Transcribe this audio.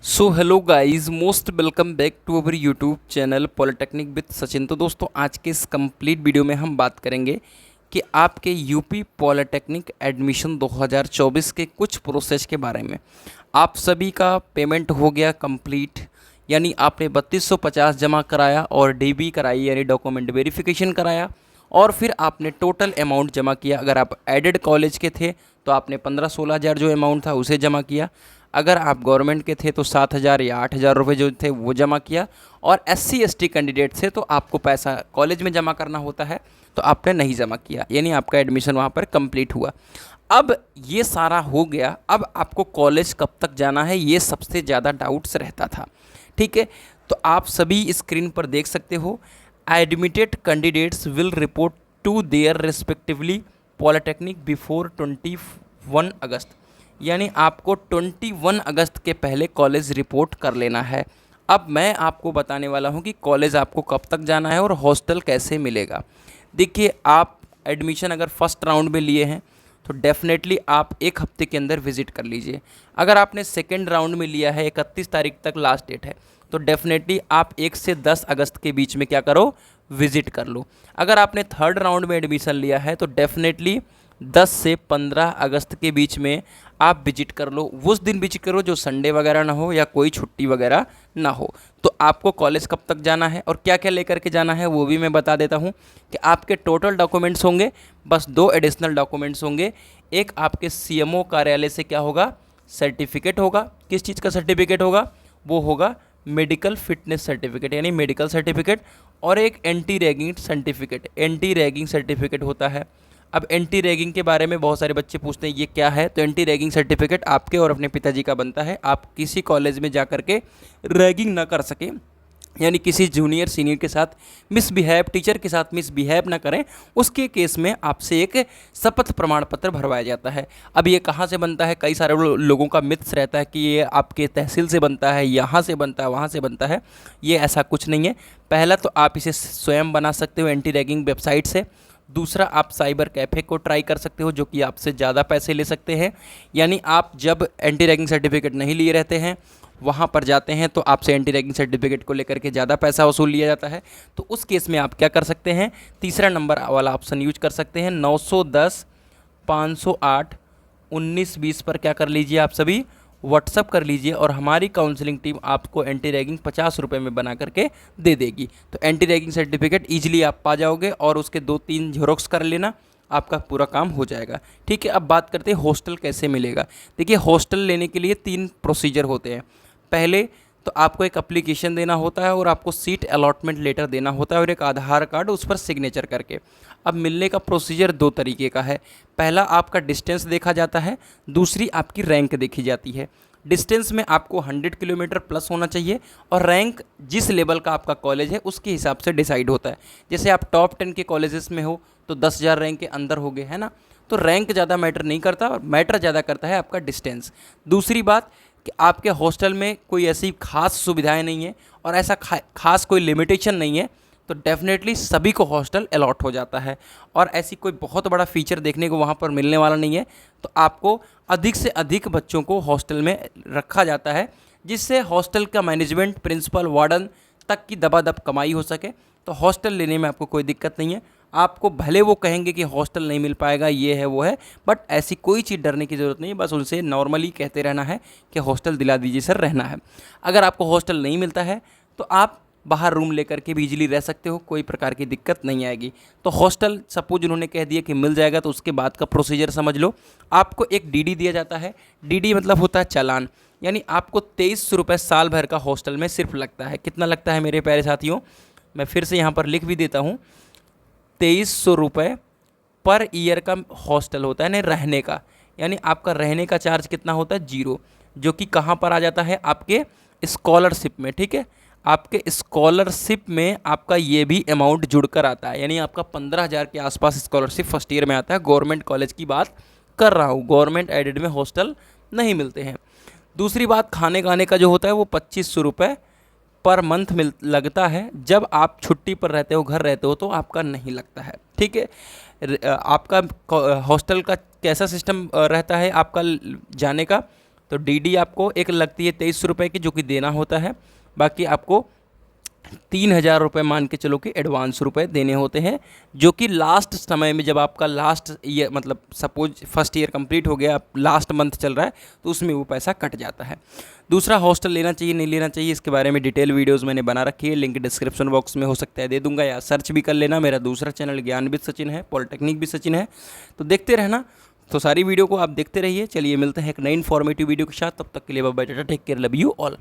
So hello guys, most welcome back to our YouTube channel polytechnic with Sachin. तो दोस्तों, आज के इस कंप्लीट वीडियो में हम बात करेंगे कि आपके यूपी पॉलिटेक्निक एडमिशन 2024 के कुछ प्रोसेस के बारे में। आप सभी का पेमेंट हो गया कंप्लीट, यानी आपने 3250 जमा कराया और डीबी कराई यानी डॉक्यूमेंट वेरिफिकेशन कराया, और फिर आपने टोटल अमाउंट जमा किया। अगर आप एडेड कॉलेज के थे तो आपने 15-16 हज़ार जो अमाउंट था उसे जमा किया। अगर आप गवर्नमेंट के थे तो 7,000 या 8,000 रुपये जो थे वो जमा किया। और SC ST कैंडिडेट थे तो आपको पैसा कॉलेज में जमा करना होता है, तो आपने नहीं जमा किया, यानी आपका एडमिशन वहाँ पर कंप्लीट हुआ। अब ये सारा हो गया, अब आपको कॉलेज कब तक जाना है, ये सबसे ज़्यादा डाउट्स रहता था। ठीक है, तो आप सभी स्क्रीन पर देख सकते हो, admitted candidates will report to their respectively polytechnic before 21 August, यानी आपको 21 अगस्त के पहले कॉलेज रिपोर्ट कर लेना है। अब मैं आपको बताने वाला हूं कि कॉलेज आपको कब तक जाना है और हॉस्टल कैसे मिलेगा। देखिए, आप एडमिशन अगर फर्स्ट राउंड में लिए हैं तो डेफिनेटली आप एक हफ्ते के अंदर विज़िट कर लीजिए। अगर आपने सेकेंड राउंड में लिया है, 31 तारीख तक लास्ट डेट है, तो डेफिनेटली आप 1 से 10 अगस्त के बीच में क्या करो, विज़िट कर लो। अगर आपने थर्ड राउंड में एडमिशन लिया है तो डेफिनेटली 10 से 15 अगस्त के बीच में आप विजिट कर लो। उस दिन विजिट करो जो संडे वगैरह ना हो या कोई छुट्टी वगैरह ना हो। तो आपको कॉलेज कब तक जाना है और क्या क्या लेकर के जाना है वो भी मैं बता देता हूँ कि आपके टोटल डॉक्यूमेंट्स होंगे, बस 2 एडिशनल डॉक्यूमेंट्स होंगे। एक आपके CMO कार्यालय से क्या होगा, सर्टिफिकेट होगा। किस चीज़ का सर्टिफिकेट होगा, वो होगा मेडिकल फिटनेस सर्टिफिकेट, यानी मेडिकल सर्टिफिकेट। और एक anti ragging certificate, anti ragging certificate होता है। अब एंटी रैगिंग के बारे में बहुत सारे बच्चे पूछते हैं ये क्या है, तो एंटी रैगिंग सर्टिफिकेट आपके और अपने पिताजी का बनता है। आप किसी कॉलेज में जा कर के रैगिंग ना कर सकें, यानी किसी जूनियर सीनियर के साथ मिसबिहेव, टीचर के साथ मिसबिहेव ना करें, उसके केस में आपसे एक शपथ प्रमाण पत्र भरवाया जाता है। अब ये कहाँ से बनता है, कई सारे लोगों का मिथ्स रहता है कि ये आपके तहसील से बनता है, यहाँ से बनता है, वहाँ से बनता है। ये ऐसा कुछ नहीं है। पहला तो आप इसे स्वयं बना सकते हो एंटी रैगिंग वेबसाइट से। दूसरा, आप साइबर कैफ़े को ट्राई कर सकते हो जो कि आपसे ज़्यादा पैसे ले सकते हैं। यानी आप जब एंटी रैगिंग सर्टिफिकेट नहीं लिए रहते हैं, वहाँ पर जाते हैं तो आपसे एंटी रैगिंग सर्टिफिकेट को लेकर के ज़्यादा पैसा वसूल लिया जाता है। तो उस केस में आप क्या कर सकते हैं, तीसरा नंबर वाला ऑप्शन यूज कर सकते हैं। 910 508 1920 पर क्या कर लीजिए, आप सभी व्हाट्सअप कर लीजिए और हमारी काउंसलिंग टीम आपको एंटी रैगिंग 50 रुपये में बना करके दे देगी। तो एंटी रैगिंग सर्टिफिकेट ईजिली आप पा जाओगे और उसके 2-3 झेरोक्स कर लेना, आपका पूरा काम हो जाएगा। ठीक है, अब बात करते हैं हॉस्टल कैसे मिलेगा। देखिए, हॉस्टल लेने के लिए 3 प्रोसीजर होते हैं। पहले तो आपको एक एप्लीकेशन देना होता है और आपको सीट अलॉटमेंट लेटर देना होता है और एक आधार कार्ड, उस पर सिग्नेचर करके। अब मिलने का प्रोसीजर 2 तरीके का है। पहला, आपका डिस्टेंस देखा जाता है, दूसरी आपकी रैंक देखी जाती है। डिस्टेंस में आपको 100 किलोमीटर प्लस होना चाहिए और रैंक जिस लेवल का आपका कॉलेज है उसके हिसाब से डिसाइड होता है। जैसे आप टॉप 10 के कॉलेजेस में हो तो 10,000 रैंक के अंदर हो गए, है ना। तो रैंक ज़्यादा मैटर नहीं करता, मैटर ज़्यादा करता है आपका डिस्टेंस। दूसरी बात कि आपके हॉस्टल में कोई ऐसी खास सुविधाएं नहीं है और ऐसा खास कोई लिमिटेशन नहीं है, तो डेफिनेटली सभी को हॉस्टल अलॉट हो जाता है और ऐसी कोई बहुत बड़ा फीचर देखने को वहाँ पर मिलने वाला नहीं है। तो आपको अधिक से अधिक बच्चों को हॉस्टल में रखा जाता है, जिससे हॉस्टल का मैनेजमेंट, प्रिंसिपल, वार्डन तक की दबादब कमाई हो सके। तो हॉस्टल लेने में आपको कोई दिक्कत नहीं है। आपको भले वो कहेंगे कि हॉस्टल नहीं मिल पाएगा, ये है वो है, बट ऐसी कोई चीज़ डरने की ज़रूरत नहीं है। बस उनसे नॉर्मली कहते रहना है कि हॉस्टल दिला दीजिए सर, रहना है। अगर आपको हॉस्टल नहीं मिलता है तो आप बाहर रूम लेकर के भी इजीली रह सकते हो, कोई प्रकार की दिक्कत नहीं आएगी। तो हॉस्टल सपोज उन्होंने कह दिया कि मिल जाएगा, तो उसके बाद का प्रोसीजर समझ लो। आपको एक DD दिया जाता है। DD मतलब होता है चालान, यानी आपको 2300 रुपये साल भर का हॉस्टल में सिर्फ लगता है। कितना लगता है मेरे प्यारे साथियों, मैं फिर से यहाँ पर लिख भी देता हूँ, 2300 रुपये पर ईयर का हॉस्टल होता है ना, रहने का। यानी आपका रहने का चार्ज कितना होता है, 0, जो कि कहाँ पर आ जाता है, आपके स्कॉलरशिप में। ठीक है, आपके स्कॉलरशिप में आपका ये भी अमाउंट जुड़कर आता है, यानी आपका 15,000 के आसपास स्कॉलरशिप फर्स्ट ईयर में आता है। गवर्नमेंट कॉलेज की बात कर रहा हूँ, गवर्नमेंट एडेड में हॉस्टल नहीं मिलते हैं। दूसरी बात, खाने खाने का जो होता है वो 2500 रुपये पर मंथ लगता है। जब आप छुट्टी पर रहते हो, घर रहते हो, तो आपका नहीं लगता है। ठीक है, आपका हॉस्टल का कैसा सिस्टम रहता है आपका जाने का, तो डीडी आपको एक लगती है 2300 रुपये की, जो कि देना होता है। बाकी आपको 3000 रुपये मान के चलो कि एडवांस रुपए देने होते हैं, जो कि लास्ट समय में जब आपका लास्ट ईयर मतलब सपोज फर्स्ट ईयर कंप्लीट हो गया, लास्ट मंथ चल रहा है, तो उसमें वो पैसा कट जाता है। दूसरा, हॉस्टल लेना चाहिए नहीं लेना चाहिए, इसके बारे में डिटेल वीडियोस मैंने बना रखी है, लिंक डिस्क्रिप्शन बॉक्स में हो सकता है दे दूंगा, या सर्च भी कर लेना। मेरा दूसरा चैनल ज्ञान भी सचिन है, पॉलिटेक्निक भी सचिन है, तो देखते रहना। तो सारी वीडियो को आप देखते रहिए। चलिए मिलते हैं एक नई इन्फॉर्मेटिव वीडियो के साथ, तब तक के लिए bye bye, tata, take care, love you all.